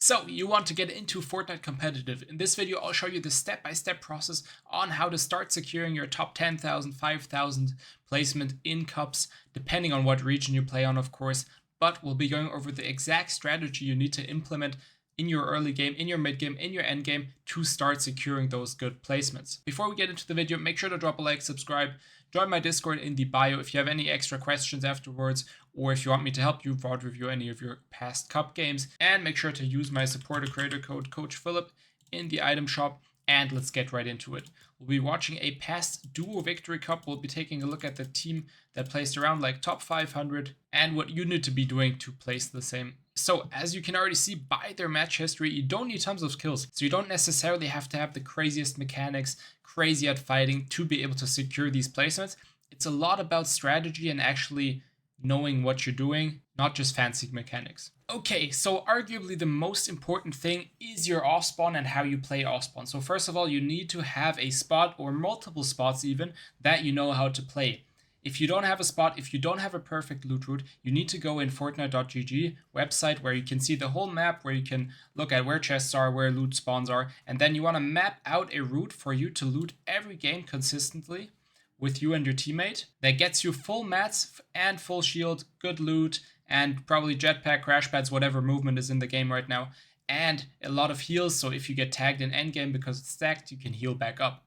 So, you want to get into Fortnite competitive. In this video, I'll show you the step-by-step process on how to start securing your top 10,000, 5,000 placement in cups, depending on what region you play on, of course. But we'll be going over the exact strategy you need to implement in your early game, in your mid game, in your end game to start securing those good placements. Before we get into the video, make sure to drop a like, subscribe, join my Discord in the bio if you have any extra questions afterwards, or if you want me to help you VOD review any of your past cup games. And make sure to use my supporter creator code Coach Philip in the item shop. And let's get right into it. We'll be watching a past duo victory cup. We'll be taking a look at the team that placed around like top 500 and what you need to be doing to place the same. So as you can already see by their match history, you don't need tons of skills. So you don't necessarily have to have the craziest mechanics, crazy at fighting to be able to secure these placements. It's a lot about strategy and actually knowing what you're doing, not just fancy mechanics. Okay, so arguably the most important thing is your off spawn and how you play off spawn. So first of all, you need to have a spot or multiple spots even that you know how to play. If you don't have a spot, if you don't have a perfect loot route, you need to go in Fortnite.gg website where you can see the whole map, where you can look at where chests are, where loot spawns are, and then you want to map out a route for you to loot every game consistently with you and your teammate that gets you full mats and full shield, good loot, and probably jetpack, crash pads, whatever movement is in the game right now, and a lot of heals, so if you get tagged in endgame because it's stacked, you can heal back up.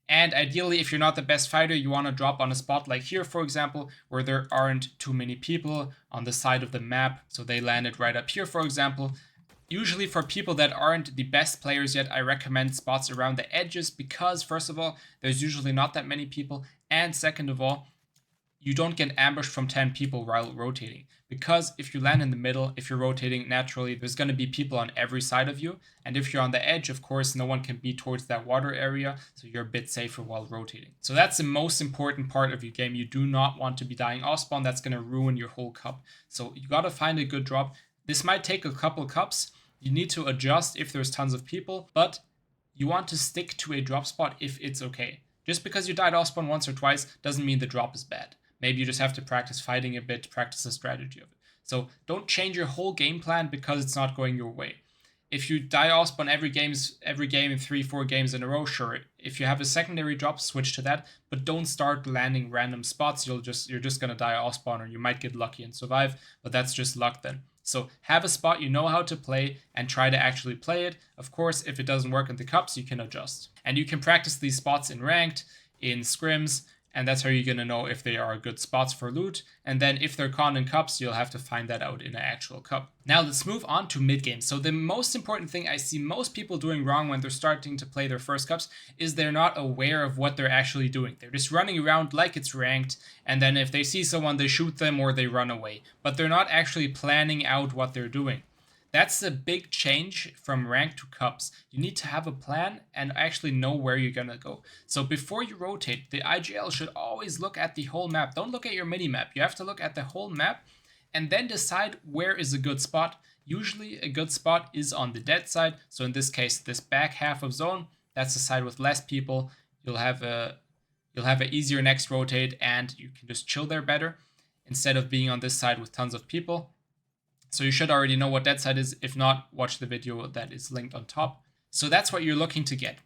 And ideally, if you're not the best fighter, you want to drop on a spot like here, for example, where there aren't too many people on the side of the map. So they landed right up here, for example. Usually for people that aren't the best players yet, I recommend spots around the edges because, first of all, there's usually not that many people. And second of all, you don't get ambushed from 10 people while rotating. Because if you land in the middle, if you're rotating naturally, there's going to be people on every side of you. And if you're on the edge, of course, no one can be towards that water area, so you're a bit safer while rotating. So that's the most important part of your game. You do not want to be dying off spawn. That's going to ruin your whole cup. So you got to find a good drop. This might take a couple cups. You need to adjust if there's tons of people, but you want to stick to a drop spot if it's okay. Just because you died off spawn once or twice doesn't mean the drop is bad. Maybe you just have to practice fighting a bit, practice the strategy of it. So don't change your whole game plan because it's not going your way. If you die off spawn every game in 3-4 games in a row, sure. If you have a secondary drop, switch to that, but don't start landing random spots. You're just gonna die off spawn, or you might get lucky and survive, but that's just luck then. So have a spot you know how to play and try to actually play it. Of course, if it doesn't work in the cups, you can adjust. And you can practice these spots in ranked, in scrims, and that's how you're going to know if they are good spots for loot. And then if they're con in cups, you'll have to find that out in an actual cup. Now let's move on to mid game. So the most important thing I see most people doing wrong when they're starting to play their first cups is they're not aware of what they're actually doing. They're just running around like it's ranked, and then if they see someone, they shoot them or they run away. But they're not actually planning out what they're doing. That's a big change from rank to cups. You need to have a plan and actually know where you're gonna go. So before you rotate, the IGL should always look at the whole map. Don't look at your mini map. You have to look at the whole map and then decide where is a good spot. Usually a good spot is on the dead side. So in this case, this back half of zone, that's the side with less people. You'll have an easier next rotate and you can just chill there better instead of being on this side with tons of people. So you should already know what that side is. If not, watch the video that is linked on top. So that's what you're looking to get.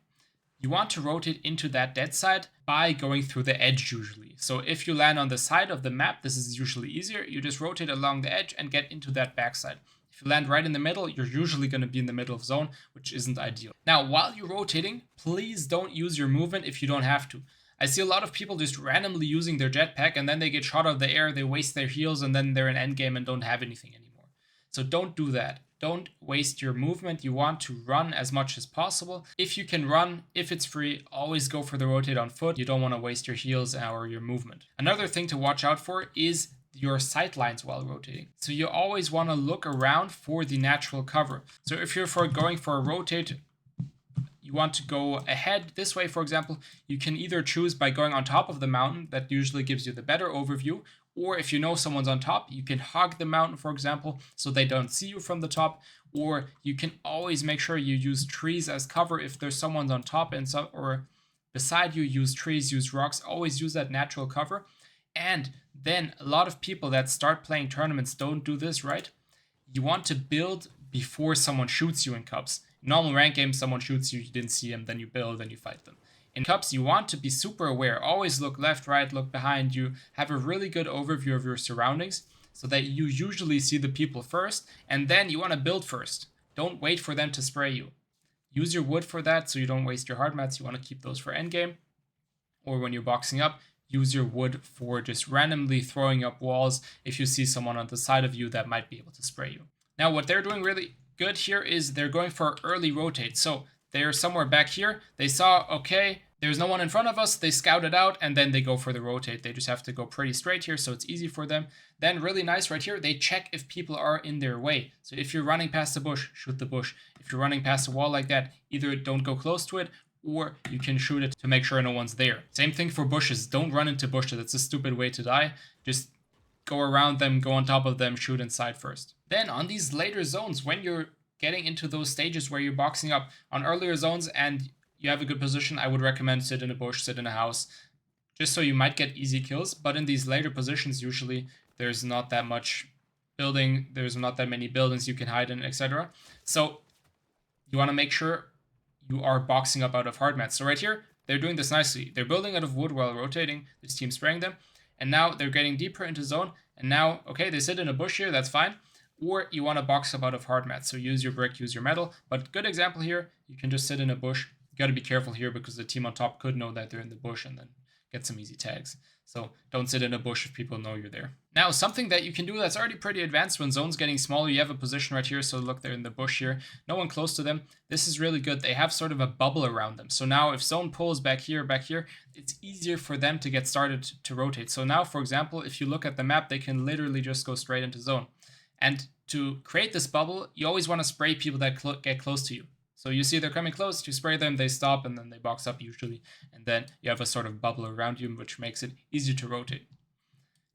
You want to rotate into that dead side by going through the edge usually. So if you land on the side of the map, this is usually easier. You just rotate along the edge and get into that backside. If you land right in the middle, you're usually going to be in the middle of zone, which isn't ideal. Now, while you're rotating, please don't use your movement if you don't have to. I see a lot of people just randomly using their jetpack and then they get shot out of the air, they waste their heals, and then they're in endgame and don't have anything anymore. So don't do that. Don't waste your movement. You want to run as much as possible. If you can run, if it's free, always go for the rotate on foot. You don't want to waste your heals or your movement. Another thing to watch out for is your sight lines while rotating. So you always want to look around for the natural cover. So if you're going for a rotate, you want to go ahead this way, for example, you can either choose by going on top of the mountain, that usually gives you the better overview, or if you know someone's on top, you can hug the mountain, for example, so they don't see you from the top, or you can always make sure you use trees as cover if there's someone on top or beside you, use trees, use rocks, always use that natural cover. And then a lot of people that start playing tournaments don't do this, right? You want to build before someone shoots you in cups. In normal rank games, someone shoots you, you didn't see him, then you build and you fight them. In cups, you want to be super aware. Always look left, right, look behind you. Have a really good overview of your surroundings so that you usually see the people first, and then you want to build first. Don't wait for them to spray you. Use your wood for that so you don't waste your hard mats. You want to keep those for endgame. Or when you're boxing up, use your wood for just randomly throwing up walls if you see someone on the side of you that might be able to spray you. Now, what they're doing really good here is they're going for early rotate. So they're somewhere back here. They saw, okay, there's no one in front of us. They scout it out, and then they go for the rotate. They just have to go pretty straight here, so it's easy for them. Then really nice right here, they check if people are in their way. So if you're running past the bush, shoot the bush. If you're running past a wall like that, either don't go close to it, or you can shoot it to make sure no one's there. Same thing for bushes. Don't run into bushes. It's a stupid way to die. Just go around them, go on top of them, shoot inside first. Then on these later zones, when you're getting into those stages where you're boxing up on earlier zones and you have a good position, I would recommend sit in a bush, sit in a house, just so you might get easy kills. But in these later positions, usually there's not that much building, there's not that many buildings you can hide in, etc. So you want to make sure you are boxing up out of hard mats. So right here, they're doing this nicely. They're building out of wood while rotating, this team spraying them, and now they're getting deeper into zone, and now, okay, they sit in a bush here, that's fine. Or you want to box up out of hard mats, so use your brick, use your metal. But good example here, you can just sit in a bush. You got to be careful here because the team on top could know that they're in the bush and then get some easy tags. So don't sit in a bush if people know you're there. Now, something that you can do that's already pretty advanced when zone's getting smaller, you have a position right here. So look, they're in the bush here. No one close to them. This is really good. They have sort of a bubble around them. So now if zone pulls back here, it's easier for them to get started to rotate. So now, for example, if you look at the map, they can literally just go straight into zone. And to create this bubble, you always want to spray people that get close to you. So you see they're coming close, you spray them, they stop, and then they box up usually. And then you have a sort of bubble around you, which makes it easier to rotate.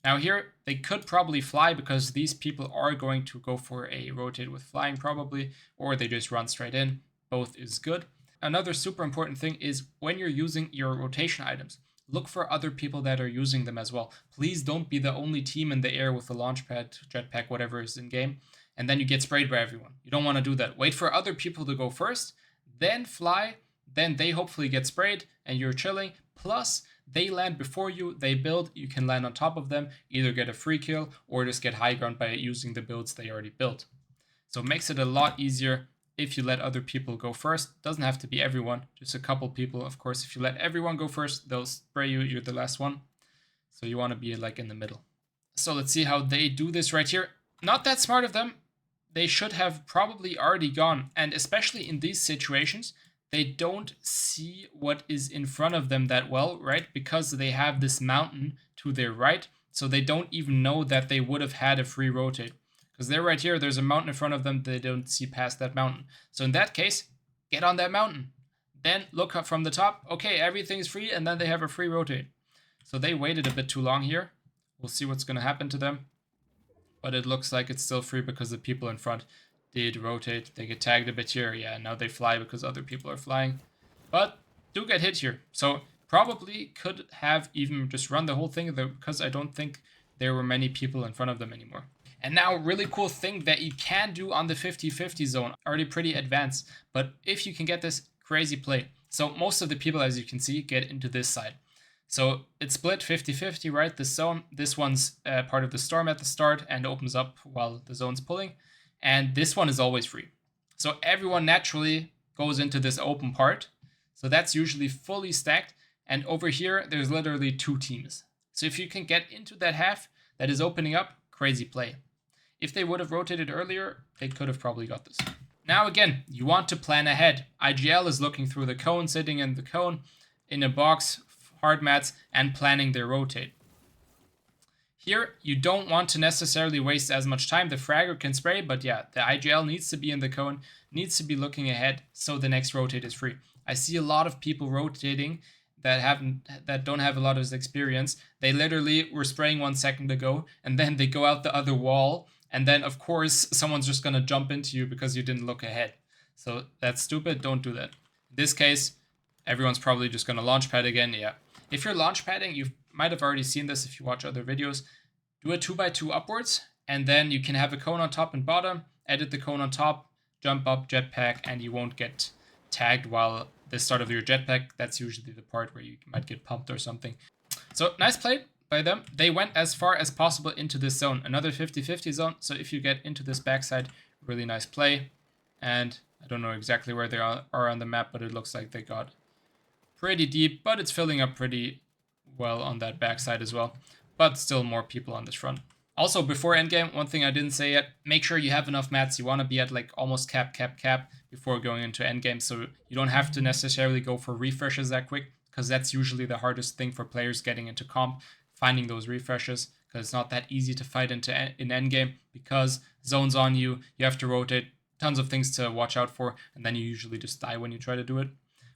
Now here, they could probably fly because these people are going to go for a rotate with flying probably, or they just run straight in. Both is good. Another super important thing is when you're using your rotation items, look for other people that are using them as well. Please don't be the only team in the air with a launch pad, jetpack, whatever is in game, and then you get sprayed by everyone. You don't want to do that. Wait for other people to go first, then fly, then they hopefully get sprayed and you're chilling. Plus, they land before you, they build, you can land on top of them, either get a free kill or just get high ground by using the builds they already built. So it makes it a lot easier if you let other people go first. Doesn't have to be everyone, just a couple people. Of course, if you let everyone go first, they'll spray you, you're the last one. So you want to be like in the middle. So let's see how they do this right here. Not that smart of them. They should have probably already gone. And especially in these situations, they don't see what is in front of them that well, right? Because they have this mountain to their right. So they don't even know that they would have had a free rotate. Because they're right here, there's a mountain in front of them, they don't see past that mountain. So in that case, get on that mountain. Then look up from the top, okay, everything's free, and then they have a free rotate. So they waited a bit too long here. We'll see what's going to happen to them. But it looks like it's still free because the people in front did rotate. They get tagged a bit here. Yeah, now they fly because other people are flying. But do get hit here. So probably could have even just run the whole thing because I don't think there were many people in front of them anymore. And now, really cool thing that you can do on the 50-50 zone, already pretty advanced, but if you can get this crazy play. So most of the people, as you can see, get into this side. So it's split 50-50, right? This zone, this one's part of the storm at the start and opens up while the zone's pulling. And this one is always free. So everyone naturally goes into this open part. So that's usually fully stacked. And over here, there's literally two teams. So if you can get into that half that is opening up, crazy play. If they would have rotated earlier, they could have probably got this. Now again, you want to plan ahead. IGL is looking through the cone, sitting in the cone, in a box, hard mats, and planning their rotate. Here, you don't want to necessarily waste as much time. The fragger can spray, but yeah, the IGL needs to be in the cone, needs to be looking ahead, so the next rotate is free. I see a lot of people rotating that don't have a lot of experience. They literally were spraying 1 second ago, and then they go out the other wall, and then of course someone's just gonna jump into you because you didn't look ahead. So that's stupid, don't do that. In this case, everyone's probably just gonna launch pad again, yeah. If you're launch padding, you might have already seen this if you watch other videos. Do a 2x2 upwards, and then you can have a cone on top and bottom, edit the cone on top, jump up, jetpack, and you won't get tagged while the start of your jetpack. That's usually the part where you might get pumped or something. So nice play by them. They went as far as possible into this zone. Another 50-50 zone. So if you get into this backside, really nice play. And I don't know exactly where they are on the map, but it looks like they got pretty deep, but it's filling up pretty well on that backside as well. But still more people on this front. Also, before endgame, one thing I didn't say yet, make sure you have enough mats. You want to be at like almost cap before going into endgame, so you don't have to necessarily go for refreshes that quick, because that's usually the hardest thing for players getting into comp, finding those refreshes, because it's not that easy to fight in endgame, because zones on you, you have to rotate, tons of things to watch out for, and then you usually just die when you try to do it,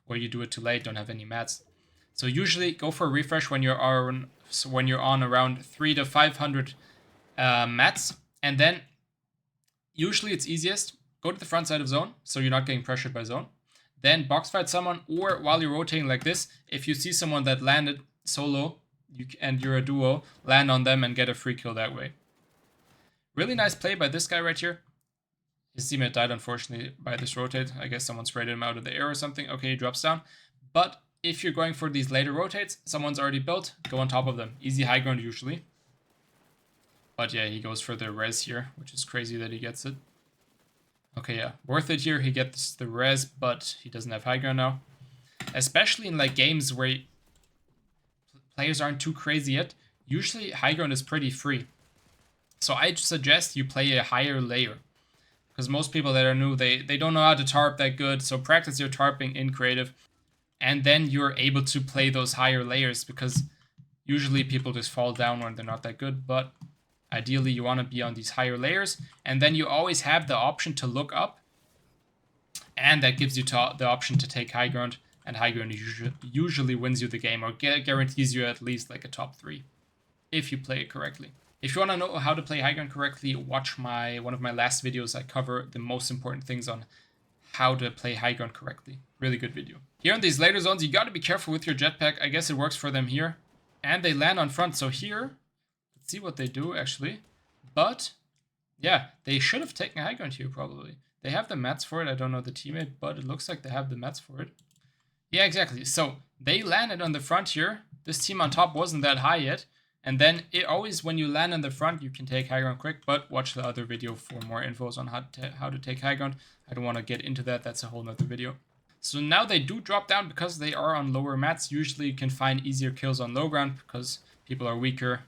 or you do it too late, don't have any mats. So usually go for a refresh when you're on around 300 to 500 mats, and then usually it's easiest, go to the front side of zone so you're not getting pressured by zone, then box fight someone, or while you're rotating like this, if you see someone that landed solo and you're a duo, land on them and get a free kill that way. Really nice play by this guy right here. His teammate died unfortunately by this rotate. I guess someone sprayed him out of the air or something. Okay, he drops down, but if you're going for these later rotates, someone's already built, go on top of them. Easy high ground usually. But yeah, he goes for the res here, which is crazy that he gets it. Okay, yeah, worth it here. He gets the res, but he doesn't have high ground now. Especially in like games where players aren't too crazy yet, usually high ground is pretty free. So I suggest you play a higher layer, because most people that are new, they don't know how to tarp that good. So practice your tarping in creative, and then you're able to play those higher layers, because usually people just fall down when they're not that good, but ideally you want to be on these higher layers, and then you always have the option to look up, and that gives you the option to take high ground, and high ground usually wins you the game, or guarantees you at least like a top 3 if you play it correctly. If you want to know how to play high ground correctly, watch one of my last videos. I cover the most important things on how to play high ground correctly. Really good video. Here in these later zones, you got to be careful with your jetpack. I guess it works for them here, and they land on front. So here, let's see what they do actually. But yeah, they should have taken high ground here probably. They have the mats for it. I don't know the teammate, but it looks like they have the mats for it. Yeah, exactly. So they landed on the front here. This team on top wasn't that high yet. And then when you land on the front, you can take high ground quick, but watch the other video for more infos on how to take high ground. I don't want to get into that. That's a whole nother video. So now they do drop down because they are on lower mats. Usually you can find easier kills on low ground because people are weaker.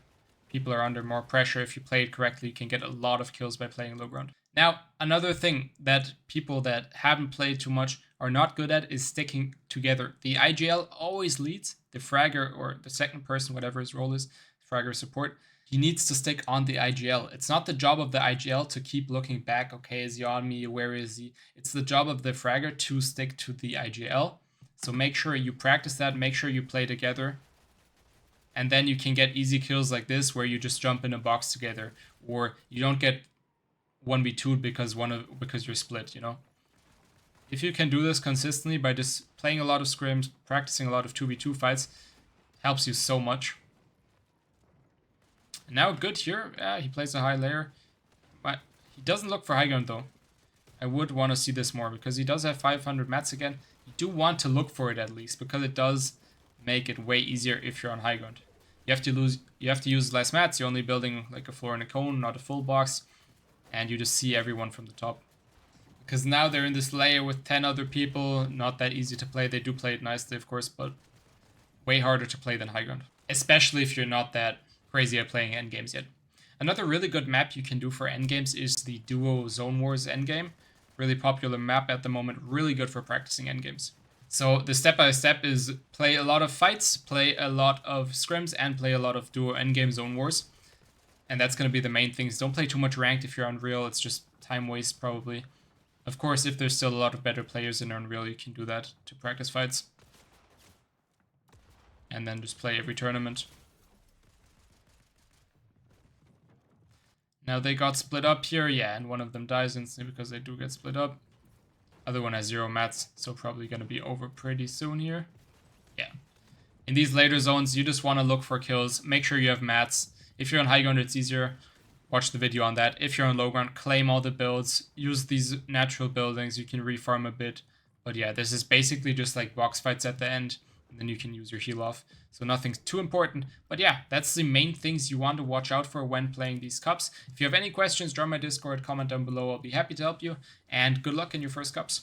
People are under more pressure. If you play it correctly, you can get a lot of kills by playing low ground. Now, another thing that people that haven't played too much are not good at is sticking together. The IGL always leads, the fragger or the second person, whatever his role is, fragger support, he needs to stick on the IGL. It's not the job of the IGL to keep looking back, okay, is he on me, where is he? It's the job of the fragger to stick to the IGL. So make sure you practice that, make sure you play together. And then you can get easy kills like this where you just jump in a box together, or you don't get 1v2'd because you're split, you know? If you can do this consistently by just playing a lot of scrims, practicing a lot of 2v2 fights, helps you so much. And now good here, yeah, he plays a high layer, but he doesn't look for high ground though. I would want to see this more because he does have 500 mats again. You do want to look for it at least because it does make it way easier if you're on high ground. You have to use less mats. You're only building like a floor and a cone, not a full box, and you just see everyone from the top. Because now they're in this layer with 10 other people, not that easy to play. They do play it nicely, of course, but way harder to play than high ground, especially if you're not that crazy at playing endgames yet. Another really good map you can do for endgames is the Duo Zone Wars endgame. Really popular map at the moment, really good for practicing endgames. So the step-by-step is play a lot of fights, play a lot of scrims, and play a lot of Duo endgame Zone Wars. And that's going to be the main things. Don't play too much ranked if you're Unreal, it's just time waste probably. Of course, if there's still a lot of better players in Unreal, you can do that to practice fights. And then just play every tournament. Now they got split up here, yeah, and one of them dies instantly because they do get split up. Other one has 0 mats, so probably going to be over pretty soon here. Yeah. In these later zones, you just want to look for kills. Make sure you have mats. If you're on high ground, it's easier. watch the video on that. If you're on low ground, claim all the builds, use these natural buildings, you can refarm a bit. But yeah, this is basically just like box fights at the end, and then you can use your heal off. So nothing too important. But yeah, that's the main things you want to watch out for when playing these cups. If you have any questions, join my Discord, comment down below. I'll be happy to help you. And good luck in your first cups.